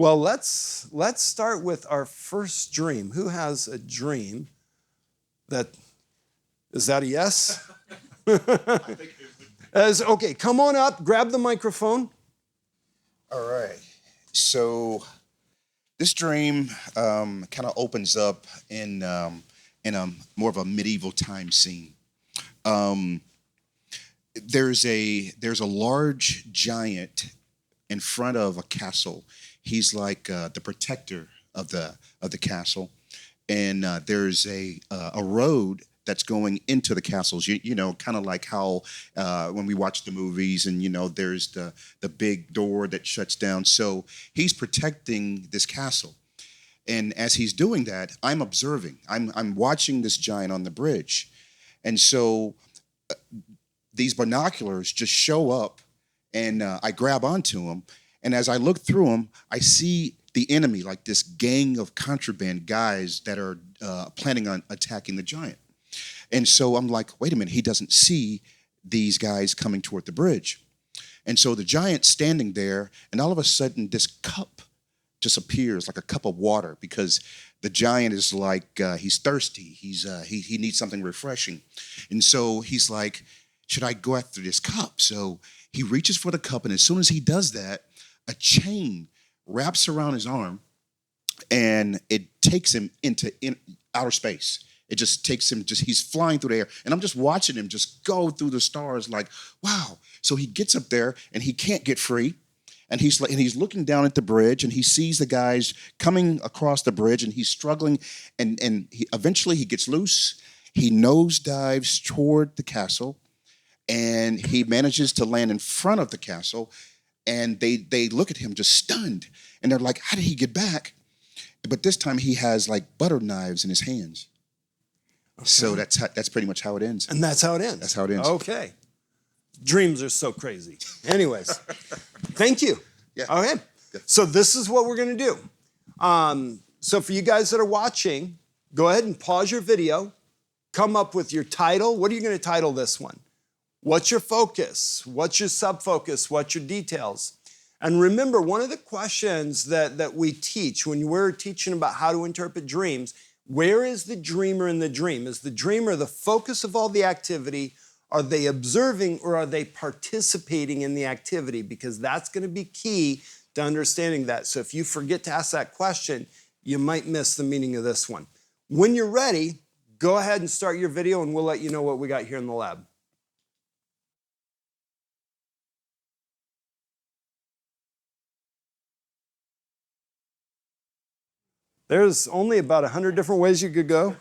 Well, let's start with our first dream. Who has a dream is that a yes? Okay, come on up, grab the microphone. All right. So this dream kind of opens up in a more of a medieval time scene. There's a large giant in front of a castle. He's like the protector of the castle, and there's a road that's going into the castles. You know, kind of like how when we watch the movies, and there's the big door that shuts down. So he's protecting this castle, and as he's doing that, I'm observing. I'm watching this giant on the bridge, and so these binoculars just show up, and I grab onto them. And as I look through them, I see the enemy, like this gang of contraband guys that are planning on attacking the giant. And so I'm like, wait a minute, he doesn't see these guys coming toward the bridge. And so the giant's standing there, and all of a sudden this cup just appears, like a cup of water, because the giant is like, he's thirsty. He needs something refreshing. And so he's like, should I go after this cup? So he reaches for the cup, and as soon as he does that, a chain wraps around his arm, and it takes him into outer space. It just takes him, he's flying through the air. And I'm just watching him just go through the stars like, wow. So he gets up there, and he can't get free. And he's looking down at the bridge, and he sees the guys coming across the bridge, and he's struggling. And eventually he gets loose. He nosedives toward the castle, and he manages to land in front of the castle. And they look at him just stunned. And they're like, how did he get back? But this time he has like butter knives in his hands. Okay. So that's pretty much how it ends. And that's how it ends? That's how it ends. Okay. Dreams are so crazy. Anyways, thank you. Yeah. Okay. Yeah. So this is what we're going to do. So for you guys that are watching, go ahead and pause your video. Come up with your title. What are you going to title this one? What's your focus? What's your sub-focus? What's your details? And remember, one of the questions that we teach when we're teaching about how to interpret dreams, where is the dreamer in the dream? Is the dreamer the focus of all the activity? Are they observing, or are they participating in the activity? Because that's going to be key to understanding that. So if you forget to ask that question, you might miss the meaning of this one. When you're ready, go ahead and start your video, and we'll let you know what we got here in the lab. There's only about 100 different ways you could go.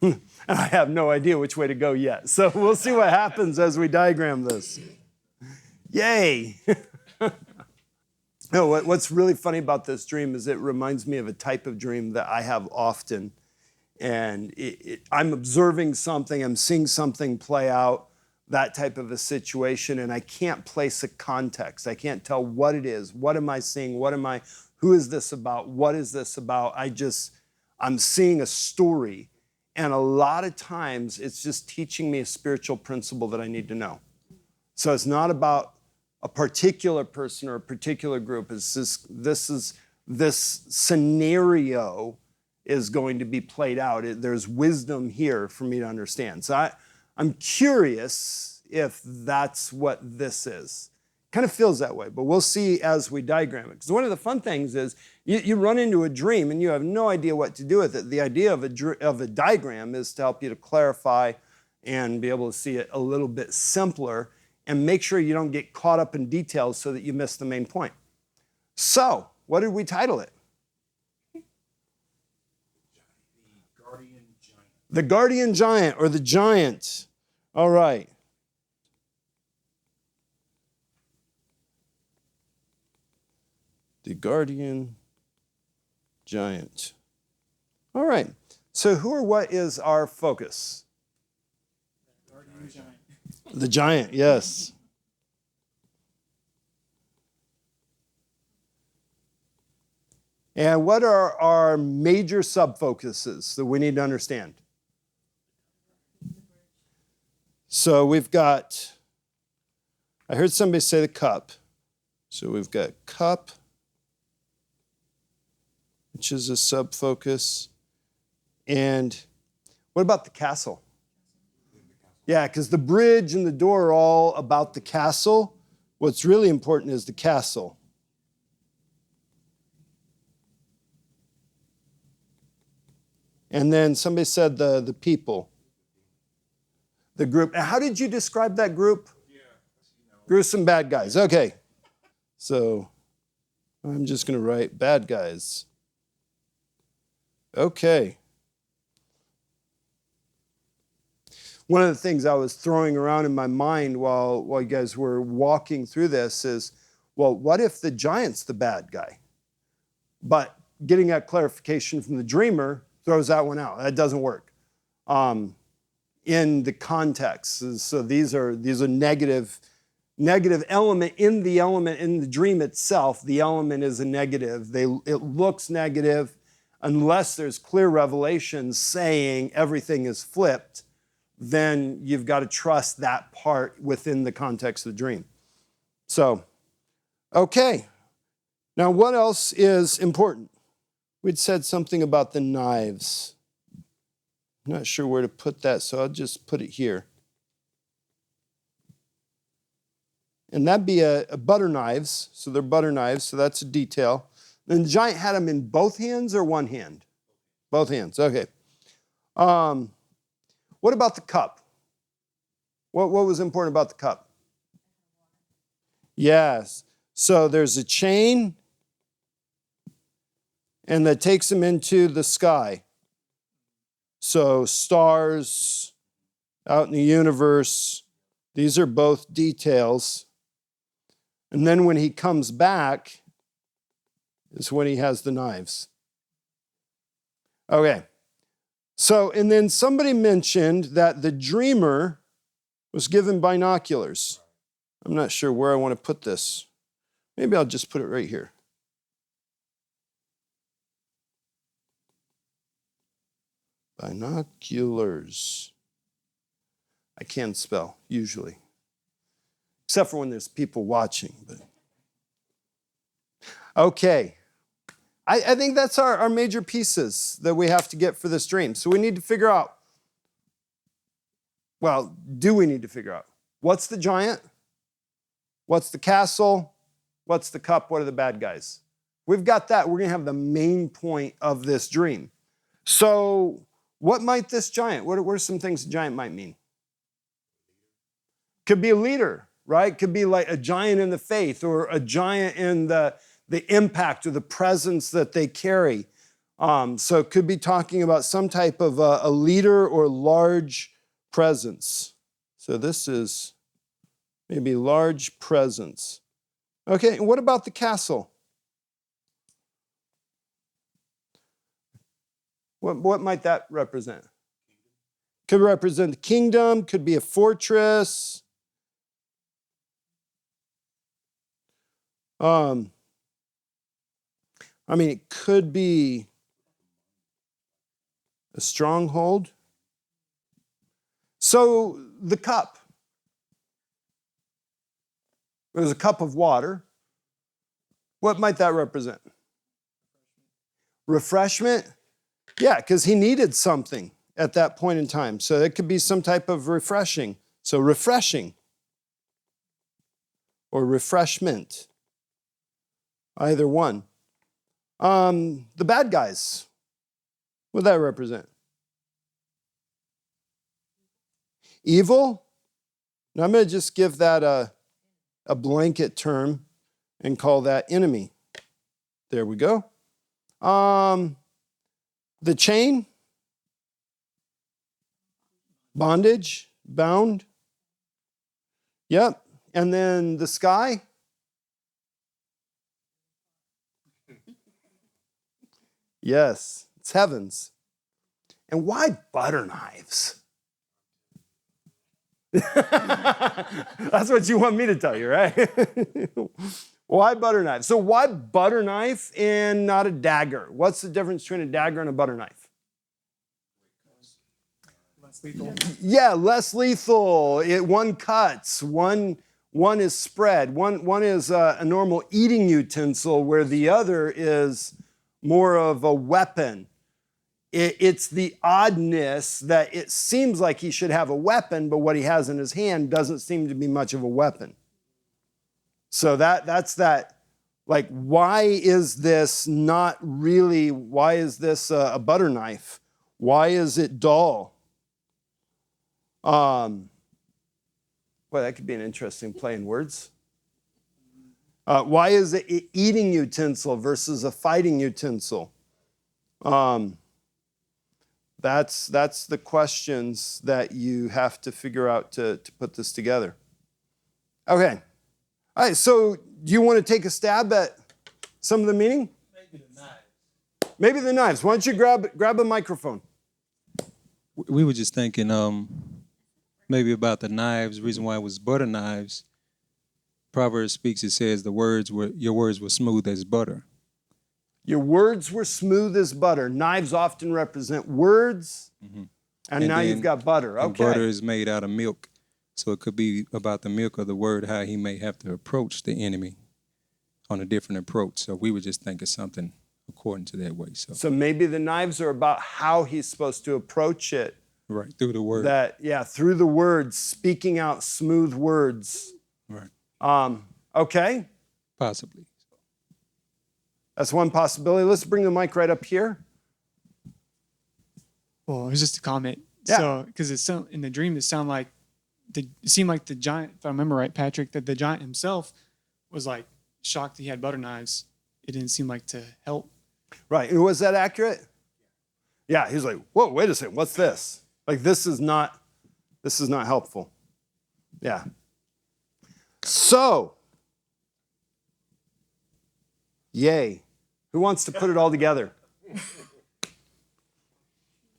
And I have no idea which way to go yet. So we'll see what happens as we diagram this. Yay! No, what's really funny about this dream is it reminds me of a type of dream that I have often. And I'm observing something, I'm seeing something play out, that type of a situation, and I can't place a context. I can't tell what it is. What am I seeing? Who is this about? What is this about? I'm seeing a story, and a lot of times it's just teaching me a spiritual principle that I need to know. So it's not about a particular person or a particular group. It's just, this scenario is going to be played out. There's wisdom here for me to understand. So I'm curious if that's what this is. Kind of feels that way, but we'll see as we diagram it. Because one of the fun things is you run into a dream and you have no idea what to do with it. The idea of a diagram is to help you to clarify and be able to see it a little bit simpler and make sure you don't get caught up in details so that you miss the main point. So, what did we title it? The guardian giant, or the giant. All right. The guardian giant. All right. So who or what is our focus? The guardian giant. The giant, yes. And what are our major sub-focuses that we need to understand? So we've got, I heard somebody say the cup. So we've got cup, which is a sub-focus. And what about the castle? Yeah, because the bridge and the door are all about the castle. What's really important is the castle. And then somebody said the people. The group. How did you describe that group? Gruesome bad guys. Okay. So I'm just going to write bad guys. Okay. One of the things I was throwing around in my mind while you guys were walking through this is, well, what if the giant's the bad guy? But getting that clarification from the dreamer throws that one out. That doesn't work in the context. So these are negative element in the dream itself. The element is a negative. It looks negative unless there's clear revelation saying everything is flipped. Then you've got to trust that part within the context of the dream. So, okay. Now, what else is important? We'd said something about the knives. I'm not sure where to put that, so I'll just put it here. And that'd be a butter knives. So they're butter knives, so that's a detail. And the giant had them in both hands or one hand? Both hands, okay. What about the cup? What was important about the cup? Yes. So there's a chain, and that takes him into the sky. So stars out in the universe, these are both details. And then when he comes back is when he has the knives. Okay. So, and then somebody mentioned that the dreamer was given binoculars. I'm not sure where I want to put this. Maybe I'll just put it right here. Binoculars. I can spell, usually. Except for when there's people watching. But okay. I think that's our major pieces that we have to get for this dream. So we need to figure out, well, do we need to figure out? What's the giant? What's the castle? What's the cup? What are the bad guys? We've got that. We're going to have the main point of this dream. So what might this giant, what are some things a giant might mean? Could be a leader, right? Could be like a giant in the faith or a giant in the impact or the presence that they carry. So it could be talking about some type of a leader or large presence. So this is maybe large presence. Okay, and what about the castle? What might that represent? Could represent the kingdom, could be a fortress. It could be a stronghold. So the cup. There's a cup of water. What might that represent? Refreshment? Yeah, because he needed something at that point in time. So it could be some type of refreshing. So refreshing or refreshment. Either one. The bad guys. What would that represent? Evil? Now I'm going to just give that a blanket term and call that enemy. There we go. The chain? Bondage? Bound? Yep. And then the sky? Yes, it's heavens. And why butter knives? That's what you want me to tell you, right? Why butter knife? So why butter knife and not a dagger? What's the difference between a dagger and a butter knife? Less lethal. Yeah, less lethal. One cuts, one one is spread. One is a normal eating utensil, where the other is more of a weapon. It's the oddness that it seems like he should have a weapon, but what he has in his hand doesn't seem to be much of a weapon. So that's that. Like, why is this not really, why is this a butter knife? Why is it dull? Well, that could be an interesting play in words. Why is it an eating utensil versus a fighting utensil? That's the questions that you have to figure out to put this together. Okay. All right, so do you want to take a stab at some of the meaning? Maybe the knives. Maybe the knives. Why don't you grab a microphone? We were just thinking maybe about the knives, the reason why it was butter knives. Proverbs speaks, it says your words were smooth as butter. Your words were smooth as butter. Knives often represent words, and now you've got butter. Okay. Butter is made out of milk, so it could be about the milk of the word, how he may have to approach the enemy on a different approach. So we were just thinking something according to that way. So maybe the knives are about how he's supposed to approach it. right, through the word. Through the words, speaking out smooth words. Right. Okay. Possibly. That's one possibility. Let's bring the mic right up here. Well, it was just a comment. Yeah. So, because in the dream, it seemed like the giant, if I remember right, Patrick, that the giant himself was like shocked that he had butter knives. It didn't seem like to help. Right. Was that accurate? Yeah. He's like, whoa, wait a second. What's this? Like, this is not helpful. Yeah. So, yay. Who wants to put it all together?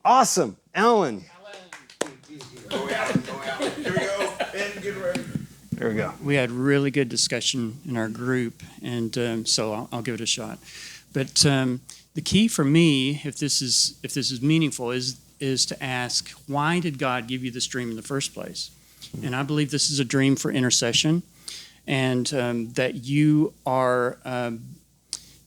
Awesome. Ellen. Go out. Here we go. And get ready. There we go. We had really good discussion in our group, and so I'll give it a shot. But the key for me, if this is meaningful, is to ask, why did God give you this dream in the first place? And I believe this is a dream for intercession, and that you are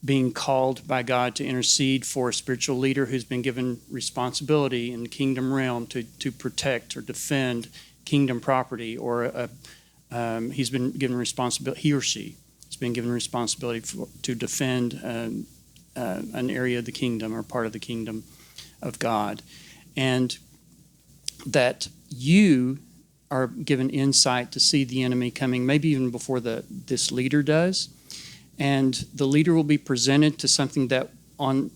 being called by God to intercede for a spiritual leader who's been given responsibility in the kingdom realm to protect or defend kingdom property, or he's been given responsibility, he or she has been given responsibility to defend an area of the kingdom or part of the kingdom of God. And that you are given insight to see the enemy coming, maybe even before this leader does. And the leader will be presented to something that on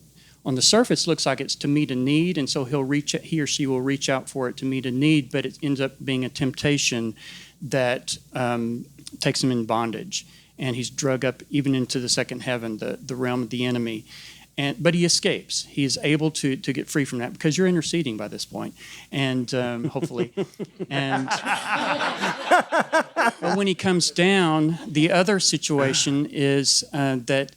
the surface looks like it's to meet a need, and so he or she will reach out for it to meet a need, but it ends up being a temptation that takes him in bondage. And he's drug up even into the second heaven, the realm of the enemy. But he escapes. He is able to get free from that because you're interceding by this point, and hopefully. And but when he comes down, the other situation is that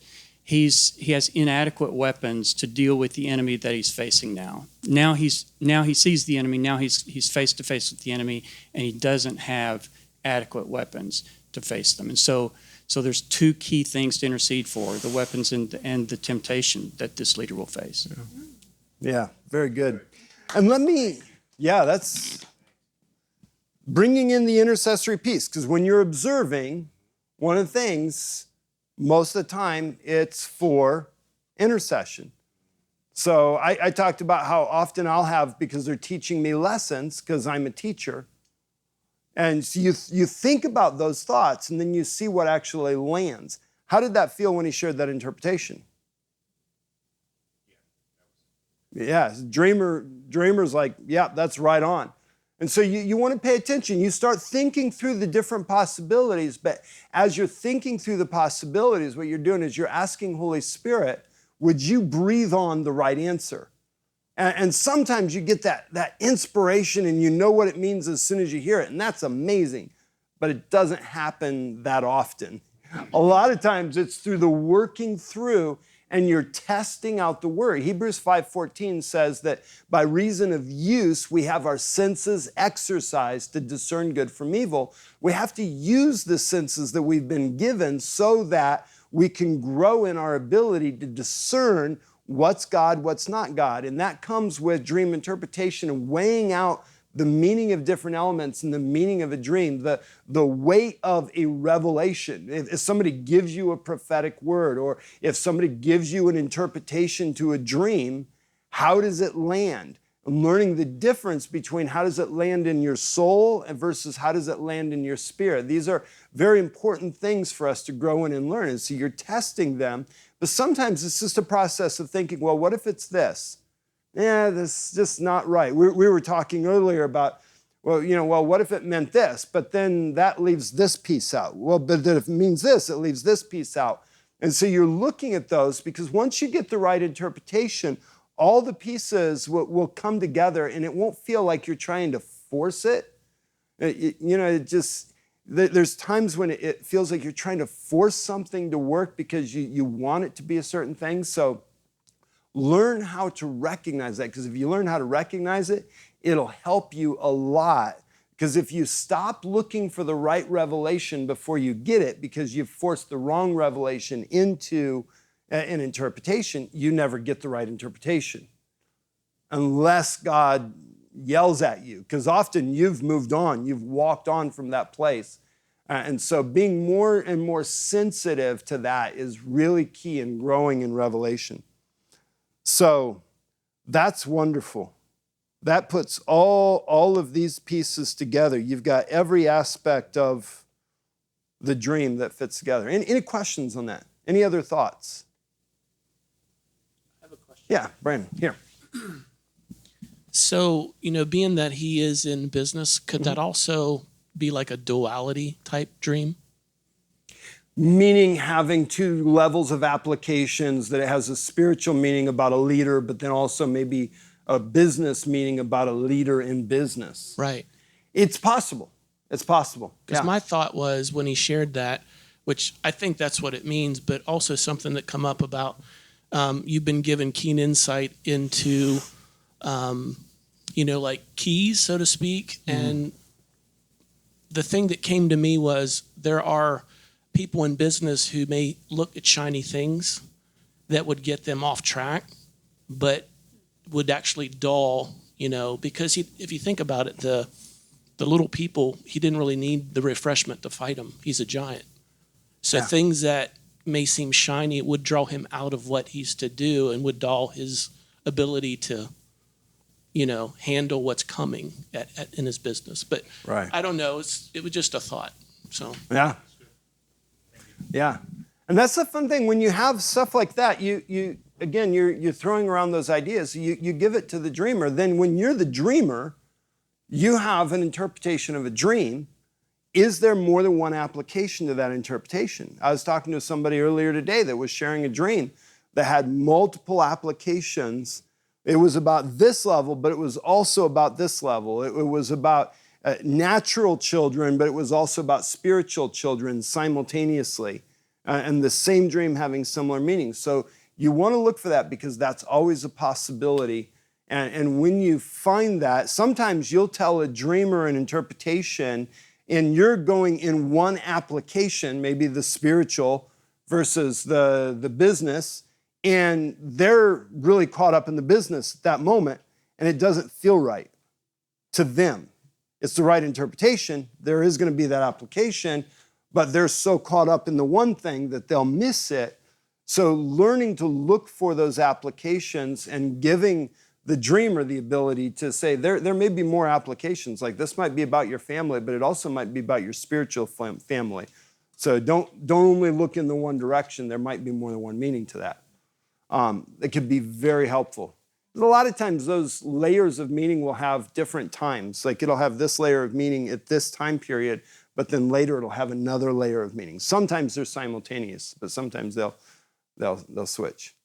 he has inadequate weapons to deal with the enemy that he's facing now. Now he sees the enemy. Now he's face to face with the enemy, and he doesn't have adequate weapons to face them. And so there's two key things to intercede for: the weapons and the temptation that this leader will face. Yeah, very good. And that's bringing in the intercessory piece, because when you're observing, one of the things, most of the time, it's for intercession. So I talked about how often I'll have, because they're teaching me lessons, because I'm a teacher, and so you think about those thoughts, and then you see what actually lands. How did that feel when he shared that interpretation? Yeah, dreamer's like, yeah, that's right on. And so you want to pay attention. You start thinking through the different possibilities, but as you're thinking through the possibilities, what you're doing is you're asking Holy Spirit, would you breathe on the right answer? And sometimes you get that inspiration and you know what it means as soon as you hear it, and that's amazing, but it doesn't happen that often. A lot of times it's through the working through and you're testing out the word. Hebrews 5:14 says that by reason of use, we have our senses exercised to discern good from evil. We have to use the senses that we've been given so that we can grow in our ability to discern what's God, what's not God. And that comes with dream interpretation and weighing out the meaning of different elements and the meaning of a dream, the weight of a revelation. If somebody gives you a prophetic word, or if somebody gives you an interpretation to a dream, how does it land? And learning the difference between how does it land in your soul versus how does it land in your spirit. These are very important things for us to grow in and learn. And so you're testing them, but sometimes it's just a process of thinking, well, what if it's this? Yeah, this is just not right. We were talking earlier about, well, what if it meant this? But then that leaves this piece out. Well, but if it means this, it leaves this piece out. And so you're looking at those because once you get the right interpretation, all the pieces will come together and it won't feel like you're trying to force it. There's times when it feels like you're trying to force something to work because you want it to be a certain thing. So learn how to recognize that, because if you learn how to recognize it, it'll help you a lot. Because if you stop looking for the right revelation before you get it, because you've forced the wrong revelation into an interpretation, you never get the right interpretation. Unless God yells at you, because often you've moved on, you've walked on from that place. And so being more and more sensitive to that is really key in growing in revelation. So that's wonderful. That puts all of these pieces together. You've got every aspect of the dream that fits together. Any questions on that? Any other thoughts? I have a question. Yeah, Brandon, here. So, being that he is in business, could that also be like a duality type dream? Meaning having two levels of applications, that it has a spiritual meaning about a leader, but then also maybe a business meaning about a leader in business. Right. It's possible. It's possible. Because my thought was when he shared that, which I think that's what it means, but also something that come up about you've been given keen insight into, like keys, so to speak. And the thing that came to me was there are people in business who may look at shiny things that would get them off track, but would actually dull, because if you think about it, the little people, he didn't really need the refreshment to fight him. He's a giant. So things that may seem shiny would draw him out of what he's to do and would dull his ability to, handle what's coming in his business. But I don't know. It was just a thought. So Yeah. And that's the fun thing. When you have stuff like that, you're throwing around those ideas. You give it to the dreamer. Then when you're the dreamer, you have an interpretation of a dream. Is there more than one application to that interpretation? I was talking to somebody earlier today that was sharing a dream that had multiple applications. It was about this level, but it was also about this level. It was about natural children, but it was also about spiritual children simultaneously, and the same dream having similar meanings. So you want to look for that because that's always a possibility. And when you find that, sometimes you'll tell a dreamer an interpretation and you're going in one application, maybe the spiritual versus the business, and they're really caught up in the business at that moment, and it doesn't feel right to them. It's the right interpretation. There is going to be that application, but they're so caught up in the one thing that they'll miss it. So learning to look for those applications and giving the dreamer the ability to say, there may be more applications. Like this might be about your family, but it also might be about your spiritual family. So don't only look in the one direction. There might be more than one meaning to that. It could be very helpful. A lot of times those layers of meaning will have different times. Like it'll have this layer of meaning at this time period, but then later it'll have another layer of meaning. Sometimes they're simultaneous, but sometimes they'll switch.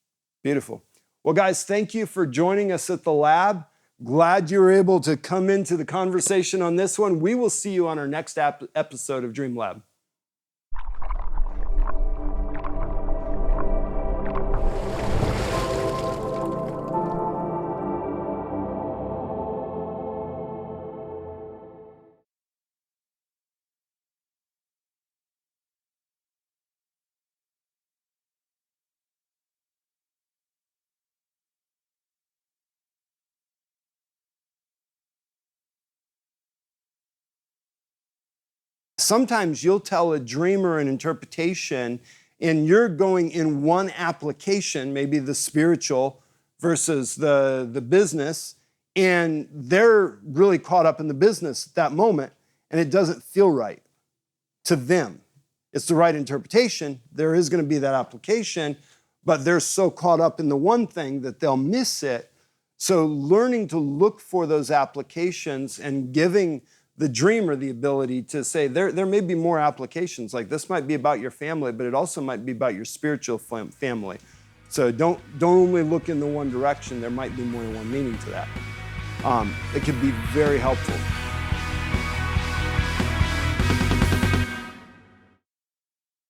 Beautiful. Well, guys, thank you for joining us at the lab. Glad you were able to come into the conversation on this one. We will see you on our next episode of Dream Lab. sometimes you'll tell a dream or an interpretation and you're going in one application, maybe the spiritual versus the business, and they're really caught up in the business at that moment, and it doesn't feel right to them. It's the right interpretation. There is going to be that application, but they're so caught up in the one thing that they'll miss it. So learning to look for those applications and giving the dreamer the ability to say, there may be more applications. Like this might be about your family, but it also might be about your spiritual family. So don't only look in the one direction. There might be more than one meaning to that. It can be very helpful.